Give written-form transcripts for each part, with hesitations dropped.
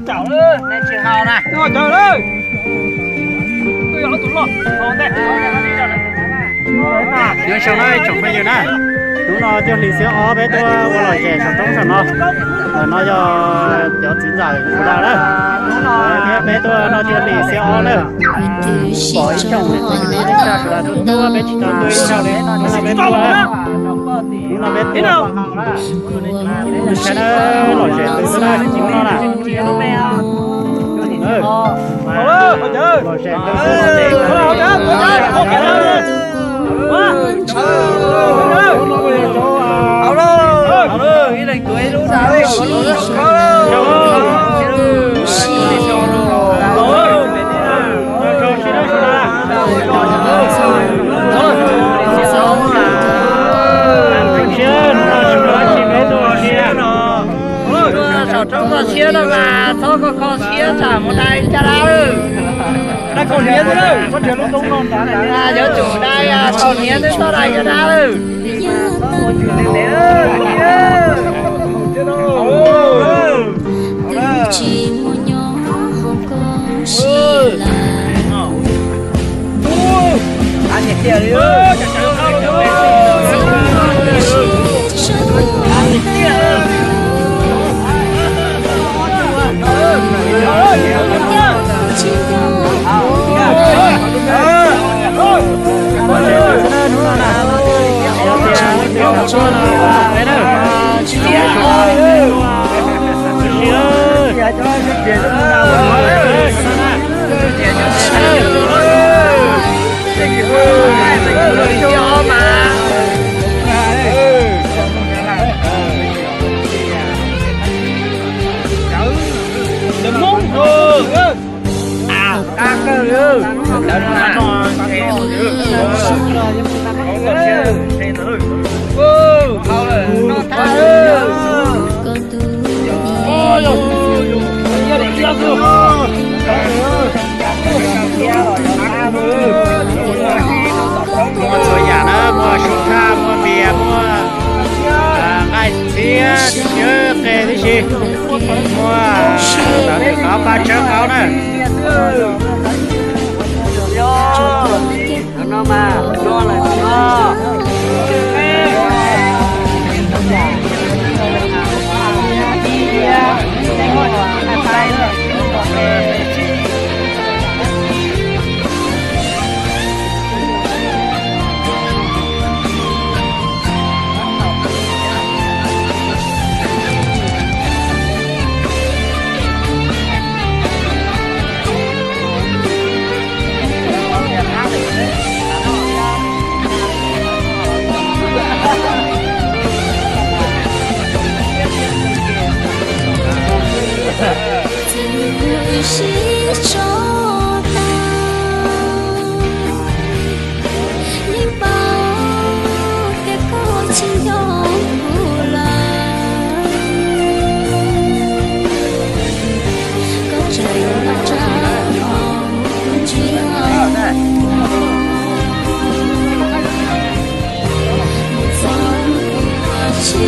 chào ơi này chị Hào này rồi trời ơi tôi ở tụi lo còn đây tiếng sông này trồng bây giờ này chúng nó tiêu lì xéo ó bé tôi qua lời trẻ sông trống sông nó cho chín giải của ta đấy bé tôi nó tiêu lì xéo ó đấy bỏ ý chồng để tôi đi ra là tôi bé chỉ cho tôi sao đấy nó là bé tôi nó bé tôi cái nó lời trẻ tôi đây chúng nó là lời trẻ trong có xía đó là thôi có xía chả một đây cha đâu đây còn xía nữa đâu có chuyện lúc đúng không là giờ chủ đây còn xía tới sau đây cho đâu chỉ một nhỏ không có gì là anh nhặt tiền đi mua sủi nhà đó mua sủi tha mua bia mua gai xía nhớ kê cái gì mua là cái có ba chớ cáo nè nó mà nó là nó是chỗ ta những bao cái câu chuyện nhỏ là có trời nó trao chuyện một dòng chỉ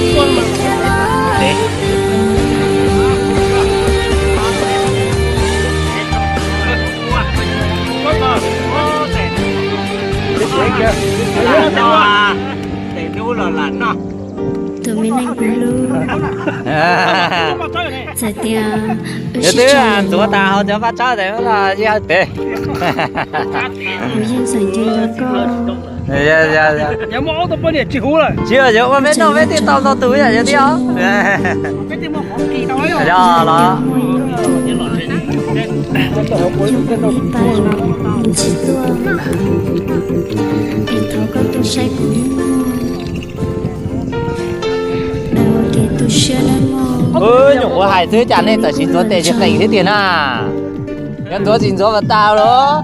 để đu là lạnh nó tụi mình anh cũng lưu giờ tia thế thứ là tụi ta họ cho phát cho đấy là gì thế bây giờ dành cho con dạ nhà mỏ tao bây giờ chịu rồi chưa chứ mà biết đâu biết thì tao túi là gì đó biết thì mà không kỳ đâu đó đó ơi nhủ của hải thứ chán nên tao xin số tiền cho cảnh thế tiền à em số xin số vào tao đó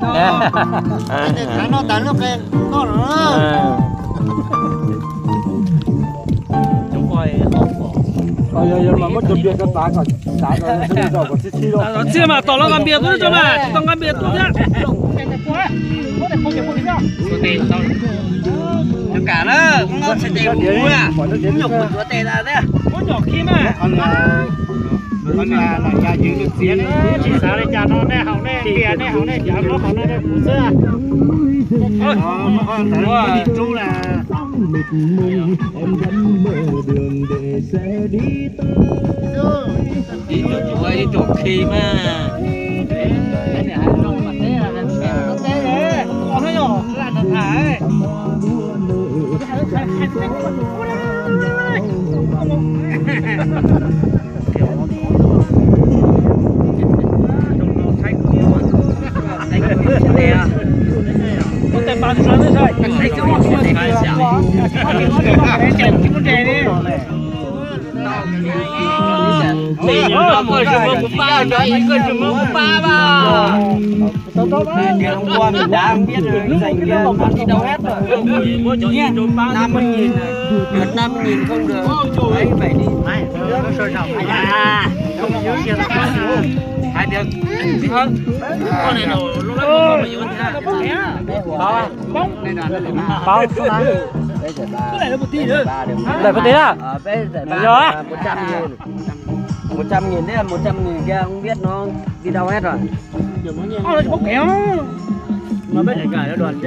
nó tán nó cái con nó chúng coi giờ mà mất chụp điện cho tá còn rồi còn chi đâu. Chưa mà tỏ nó làm biệt thôi cho mà, tao làm biệt thôi nhá. Cả đó, nó sẽ tiền cũ à. Nhục của chúa tệ là thế. Có nhỏ kia mà. con nhà là nhà giữ được xía đấy chỉ sao đây cha nó nè hỏng nè kia nè hỏng nè chả có hỏng nè đây củ sữa con thấy con đi chú là đi chỗ khi mà Hôm qua mình đã biết rồi, dành đi đâu hết rồi. 50.000 được 5.000 không được. Đấy phải đi. Hai được. Con này nó lúc đó không phải dưỡng ra. bao Cái này là 1 tỷ nữa. để một tí à Bây giờ 100.000. 100.000 đấy là 100.000 kia không biết nó đi đâu hết rồi. bốc kéo Nó biết cả đoàn